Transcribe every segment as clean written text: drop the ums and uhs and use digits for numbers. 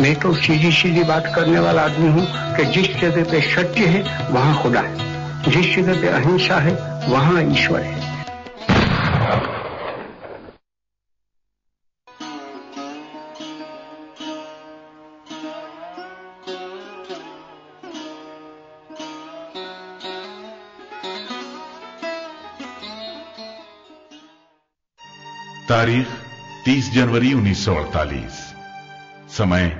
मैं तो सीधी सीधी बात करने वाला आदमी हूँ कि जिस जगह पे सत्य है वहाँ खुदा है, जिस जगह पे अहिंसा है वहाँ ईश्वर है। तारीख 30 जनवरी 1948, समय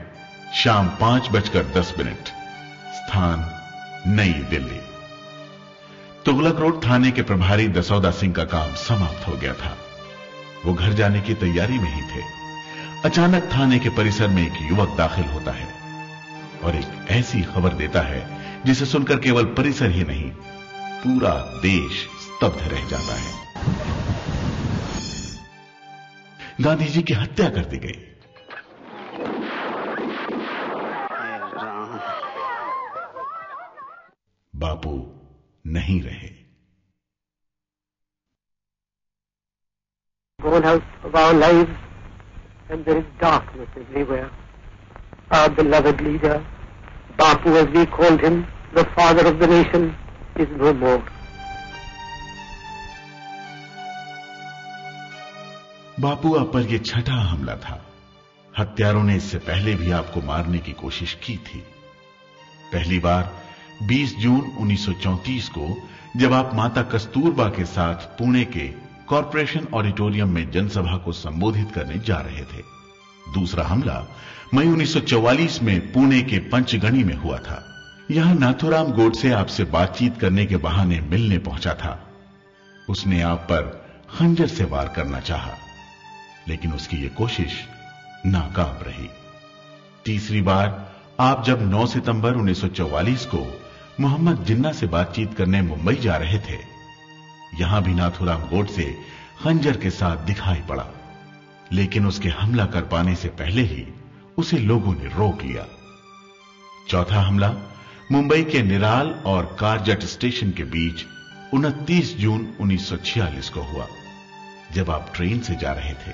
शाम 5:10, स्थान नई दिल्ली। तुगलक रोड थाने के प्रभारी दसौदा सिंह का काम समाप्त हो गया था। वो घर जाने की तैयारी में ही थे। अचानक थाने के परिसर में एक युवक दाखिल होता है और एक ऐसी खबर देता है जिसे सुनकर केवल परिसर ही नहीं, पूरा देश स्तब्ध रह जाता है। गांधी जी की हत्या कर दी गई। बापू नहीं रहे। Gone out of our lives, and there is darkness everywhere. Our beloved leader, Bapu as we called him, the father of the nation, is no more. बापू आप पर यह छठा हमला था। हत्यारों ने इससे पहले भी आपको मारने की कोशिश की थी। पहली बार 20 जून 1934 को जब आप माता कस्तूरबा के साथ पुणे के कॉर्पोरेशन ऑडिटोरियम में जनसभा को संबोधित करने जा रहे थे। दूसरा हमला मई 1944 में पुणे के पंचगणी में हुआ था। यहां नाथूराम गोडसे आपसे बातचीत करने के बहाने मिलने पहुंचा था। उसने आप पर खंजर से वार करना चाहा, लेकिन उसकी यह कोशिश नाकाम रही। तीसरी बार आप जब 9 सितंबर 1944 को मोहम्मद जिन्ना से बातचीत करने मुंबई जा रहे थे, यहां भी नाथूराम गोडसे खंजर के साथ दिखाई पड़ा, लेकिन उसके हमला कर पाने से पहले ही उसे लोगों ने रोक लिया। चौथा हमला मुंबई के निराल और कारजट स्टेशन के बीच 29 जून 1946 को हुआ, जब आप ट्रेन से जा रहे थे।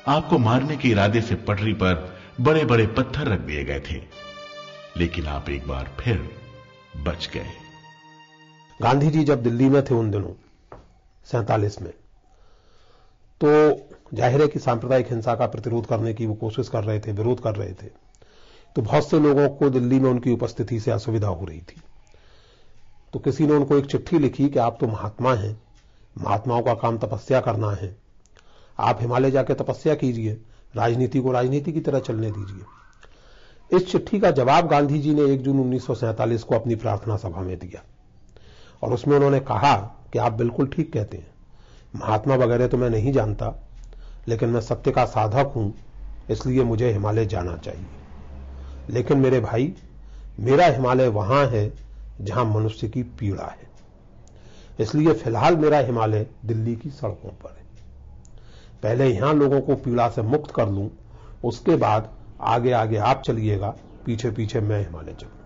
आपको मारने के इरादे से पटरी पर बड़े बड़े पत्थर रख दिए गए थे, लेकिन आप एक बार फिर बच गए। गांधी जी जब दिल्ली में थे उन दिनों 47 में, तो जाहिर है कि सांप्रदायिक हिंसा का प्रतिरोध करने की वो कोशिश कर रहे थे, विरोध कर रहे थे। तो बहुत से लोगों को दिल्ली में उनकी उपस्थिति से असुविधा हो रही थी। तो किसी ने उनको एक चिट्ठी लिखी कि आप तो महात्मा हैं, महात्माओं का काम तपस्या करना है, आप हिमालय जाकर तपस्या कीजिए, राजनीति को राजनीति की तरह चलने दीजिए। इस चिट्ठी का जवाब गांधी जी ने 1 जून 1947 को अपनी प्रार्थना सभा में दिया और उसमें उन्होंने कहा कि आप बिल्कुल ठीक कहते हैं, महात्मा वगैरह तो मैं नहीं जानता, लेकिन मैं सत्य का साधक हूं, इसलिए मुझे हिमालय जाना चाहिए। लेकिन मेरे भाई, मेरा हिमालय वहां है जहां मनुष्य की पीड़ा है, इसलिए फिलहाल मेरा हिमालय दिल्ली की सड़कों पर है। पहले यहां लोगों को पीड़ा से मुक्त कर लूं, उसके बाद आगे आगे आप चलिएगा, पीछे पीछे मैं हिमालय चलूंगा।